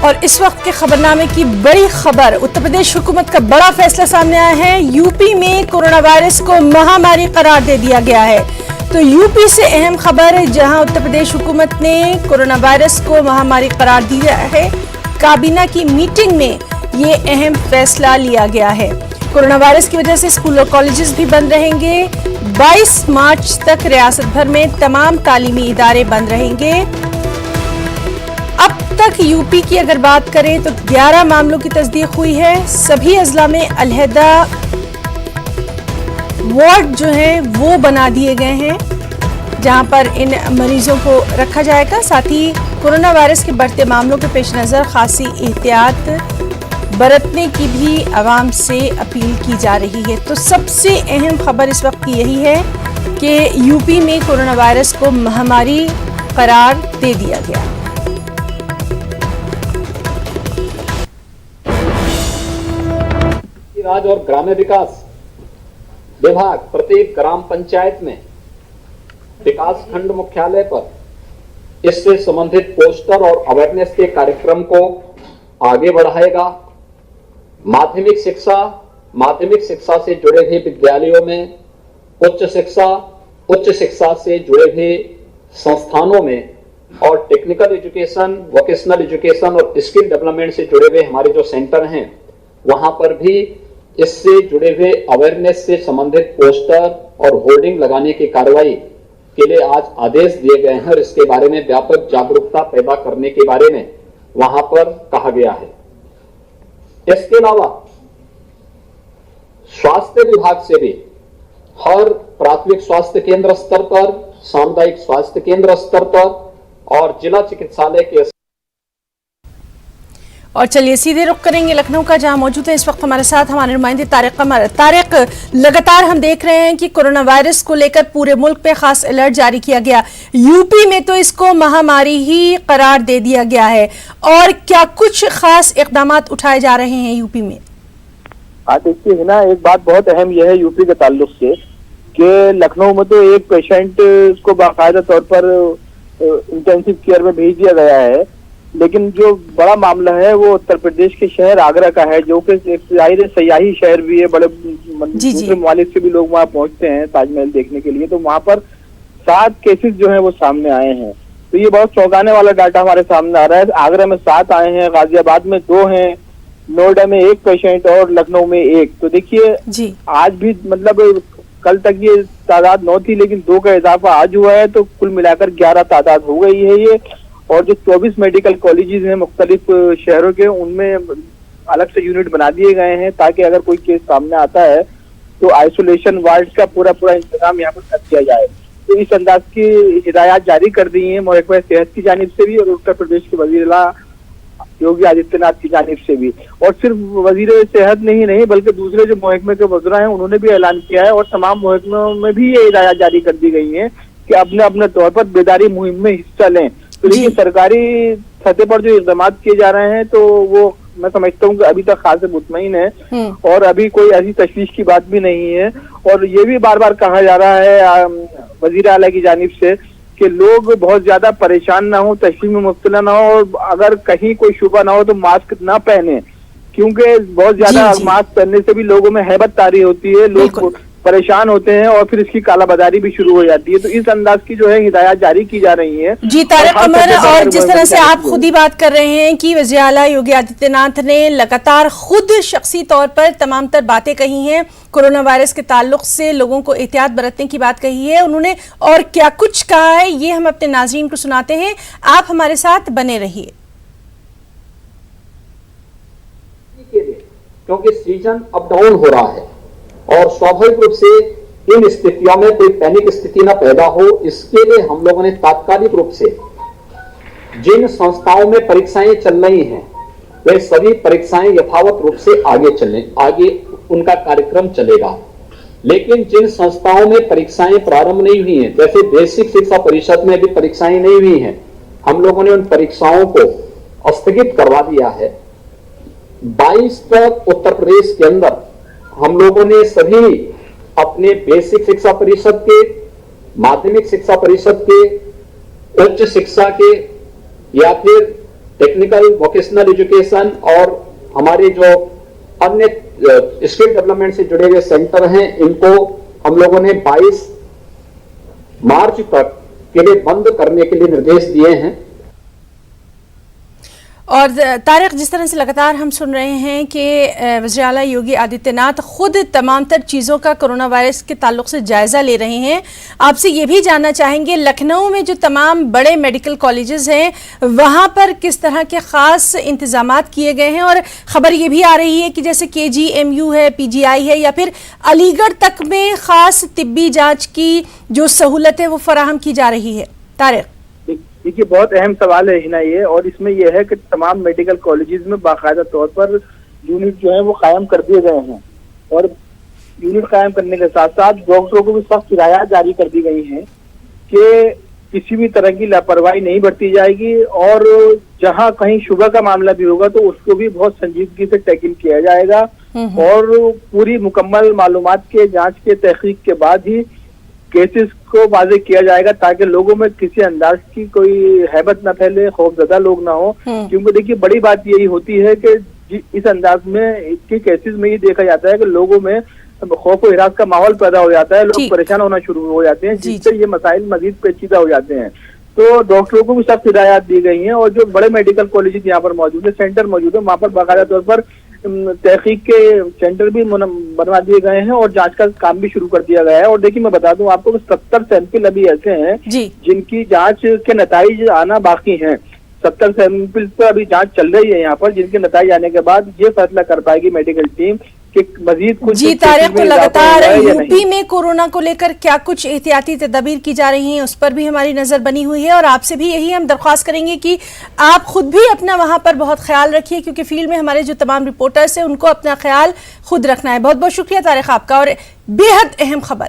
और इस वक्त के खबरनामे की बड़ी खबर, उत्तर प्रदेश हुकूमत का बड़ा फैसला सामने आया है। यूपी में कोरोना वायरस को महामारी करार दे दिया गया है। तो यूपी से अहम खबर, जहां उत्तर प्रदेश हुकूमत ने कोरोना वायरस को महामारी करार दिया है। काबीना की मीटिंग में ये अहम फैसला लिया गया है। कोरोना वायरस की वजह से स्कूल और कॉलेजेस भी बंद रहेंगे। 22 मार्च तक रियासत भर में तमाम तालीमी इदारे बंद रहेंगे। अब तक यूपी की अगर बात करें तो 11 मामलों की तस्दीक हुई है। सभी अजला में अलहदा वार्ड जो है वो बना दिए गए हैं, जहां पर इन मरीजों को रखा जाएगा। साथ ही कोरोना वायरस के बढ़ते मामलों के पेश नज़र खासी एहतियात बरतने की भी आवाम से अपील की जा रही है। तो सबसे अहम खबर इस वक्त की यही है कि यूपी में कोरोना वायरस को महामारी करार दे दिया गया। राज और ग्राम्य विकास विभाग प्रत्येक ग्राम पंचायत में विकास खंड मुख्यालय पर इससे संबंधित पोस्टर और अवेयरनेस के कार्यक्रम को आगे बढ़ाएगा। माध्यमिक शिक्षा से जुड़े हुए विद्यालयों में, उच्च शिक्षा से जुड़े हुए संस्थानों में और टेक्निकल एजुकेशन, वोकेशनल एजुकेशन और स्किल डेवलपमेंट से जुड़े हुए हमारे जो सेंटर हैं, वहां पर भी इससे जुड़े हुए अवेयरनेस से संबंधित पोस्टर और होर्डिंग लगाने की कार्रवाई के लिए आज आदेश दिए गए हैं और इसके बारे में व्यापक जागरूकता पैदा करने के बारे में वहां पर कहा गया है। इसके अलावा स्वास्थ्य विभाग से भी हर प्राथमिक स्वास्थ्य केंद्र स्तर पर, सामुदायिक स्वास्थ्य केंद्र स्तर पर और जिला चिकित्सालय के। और चलिए सीधे रुख करेंगे लखनऊ का, जहां मौजूद है इस वक्त हमारे साथ हमारे नुमाइंदे तारिक कमर। तारिक, लगातार हम देख रहे हैं कि कोरोना वायरस को लेकर पूरे मुल्क पे खास अलर्ट जारी किया गया। यूपी में तो इसको महामारी ही करार दे दिया गया है, और क्या कुछ खास इकदाम उठाए जा रहे हैं यूपी में? देखिए है ना, एक बात बहुत अहम यह है यूपी के ताल्लुक से कि लखनऊ में तो एक पेशेंट को बाकायदा तौर पर इंटेंसिव केयर में भेज दिया गया है, लेकिन जो बड़ा मामला है वो उत्तर प्रदेश के शहर आगरा का है, जो कि एक जाहिर सयाही शहर भी है। बड़े दूसरे ममालिक से भी लोग वहाँ पहुंचते हैं ताजमहल देखने के लिए। तो वहाँ पर 7 केसेस जो है वो सामने आए हैं। तो ये बहुत चौंकाने वाला डाटा हमारे सामने आ रहा है। आगरा में 7 आए हैं, गाजियाबाद में 2 हैं, नोएडा में 1 पेशेंट और लखनऊ में 1। तो देखिए आज भी मतलब कल तक ये तादाद 9 थी, लेकिन 2 का इजाफा आज हुआ है, तो कुल मिलाकर 11 तादाद हो गई है ये। और जो 24 मेडिकल कॉलेजेस हैं मुख्तलिफ शहरों के, उनमें अलग से यूनिट बना दिए गए हैं ताकि अगर कोई केस सामने आता है तो आइसोलेशन वार्ड का पूरा इंतजाम यहाँ पर कर दिया जाए। तो इस अंदाज की हिदायत जारी कर दी है महकमा सेहत की जानिब से भी और उत्तर प्रदेश के वजीर-ए-आला योगी आदित्यनाथ की जानिब से भी। और सिर्फ वजीर सेहत नहीं बल्कि दूसरे जो महकमे के वज़रा हैं उन्होंने भी ऐलान किया है, और तमाम महकमों में भी ये हिदायत जारी कर दी गई है कि अपने अपने तौर पर बेदारी मुहिम में हिस्सा लें। तो देखिए सरकारी सतह पर जो इक़दाम किए जा रहे हैं तो वो मैं समझता हूँ कि अभी तक खासे मुतमईन है और अभी कोई ऐसी तशवीश की बात भी नहीं है। और ये भी बार बार कहा जा रहा है वजीर आला की जानिब से कि लोग बहुत ज्यादा परेशान ना हो, तशवीश में मुब्तला ना हो, और अगर कहीं कोई शुबा ना हो तो मास्क ना पहने, क्योंकि बहुत ज्यादा मास्क पहनने से भी लोगों में हैबत तारी होती है, लोग परेशान होते हैं और फिर इसकी कालाबाजारी भी शुरू हो जाती है। तो इस अंदाज की जो है हिदायत जारी की जा रही है। जी तारिक कमर, और जिस तरह से आप खुद ही बात कर रहे हैं कि वज़ीर आला योगी आदित्यनाथ ने लगातार खुद शख्सी तौर पर तमाम तर बातें कही हैं, कोरोना वायरस के ताल्लुक से लोगों को एहतियात बरतने की बात कही है उन्होंने, और क्या कुछ कहा है ये हम अपने नाज़रीन को सुनाते हैं। आप हमारे साथ बने रहिए। क्योंकि सीजन अप डाउन हो रहा है और स्वाभाविक रूप से इन स्थितियों में कोई पैनिक स्थिति न पैदा हो, इसके लिए हम लोगों ने तात्कालिक रूप से जिन संस्थाओं में परीक्षाएं चल रही हैं वे सभी परीक्षाएं यथावत रूप से आगे उनका कार्यक्रम चलेगा। लेकिन जिन संस्थाओं में परीक्षाएं प्रारंभ नहीं हुई हैं, जैसे बेसिक शिक्षा परिषद में भी परीक्षाएं नहीं हुई हैं, हम लोगों ने उन परीक्षाओं को स्थगित करवा दिया है। 22 तक उत्तर प्रदेश के अंदर हम लोगों ने सभी अपने बेसिक शिक्षा परिषद के, माध्यमिक शिक्षा परिषद के, उच्च शिक्षा के या फिर टेक्निकल वोकेशनल एजुकेशन और हमारे जो अन्य स्किल डेवलपमेंट से जुड़े हुए सेंटर हैं, इनको हम लोगों ने 22 मार्च तक के लिए बंद करने के लिए निर्देश दिए हैं। और तारिक, जिस तरह से लगातार हम सुन रहे हैं कि वज़ीर आला योगी आदित्यनाथ खुद तमाम तर चीज़ों का कोरोना वायरस के ताल्लुक से जायज़ा ले रहे हैं, आपसे ये भी जानना चाहेंगे लखनऊ में जो तमाम बड़े मेडिकल कॉलेजेस हैं वहाँ पर किस तरह के ख़ास इंतजामात किए गए हैं। और ख़बर ये भी आ रही है कि जैसे KGMU है, PGI है या फिर अलीगढ़ तक में ख़ास तिब्बी जाँच की जो सहूलत है वो फराहम की जा रही है। तारिक, देखिए, बहुत अहम सवाल है हिना ये, और इसमें यह है कि तमाम मेडिकल कॉलेजेस में बाकायदा तौर पर यूनिट जो है वो कायम कर दिए गए हैं, और यूनिट कायम करने के साथ साथ डॉक्टरों को भी सख्त हिदायत जारी कर दी गई हैं कि किसी भी तरह की लापरवाही नहीं बरती जाएगी, और जहां कहीं शुबह का मामला भी होगा तो उसको भी बहुत संजीदगी से टैकल किया जाएगा, और पूरी मुकम्मल मालूमात के जांच के तहकीक के बाद ही केसेस को वाज़े किया जाएगा, ताकि लोगों में किसी अंदाज की कोई हैबत न फैले, खौफजदा लोग ना हो। क्योंकि देखिए, बड़ी बात यही होती है कि इस अंदाज में के केसेस में ये देखा जाता है कि लोगों में खौफ और हिरास का माहौल पैदा हो जाता है, लोग परेशान होना शुरू हो जाते हैं, जिससे ये मसाइल मजीद पेचीदा हो जाते हैं। तो डॉक्टरों को भी सख्त हिदायत दी गई हैं, और जो बड़े मेडिकल कॉलेज यहाँ पर मौजूद है, सेंटर मौजूद है, वहाँ पर बाकायदा तौर पर तहकीक के सेंटर भी बनवा दिए गए हैं और जांच का काम भी शुरू कर दिया गया है। और देखिए, मैं बता दूं आपको कि 70 सैंपल अभी ऐसे हैं जिनकी जांच के नताइज आना बाकी हैं। 70 सैंपल पर अभी जांच चल रही है यहाँ पर, जिनके नताइज आने के बाद ये फैसला कर पाएगी मेडिकल टीम कि मजीद कुछ। जी तारिक, तो लगातार यूपी में कोरोना को लेकर क्या कुछ एहतियाती तदबीर की जा रही हैं उस पर भी हमारी नजर बनी हुई है, और आपसे भी यही हम दरख्वास्त करेंगे कि आप खुद भी अपना वहां पर बहुत ख्याल रखिए, क्योंकि फील्ड में हमारे जो तमाम रिपोर्टर्स हैं उनको अपना ख्याल खुद रखना है। बहुत बहुत शुक्रिया तारिक आपका, और बेहद अहम खबर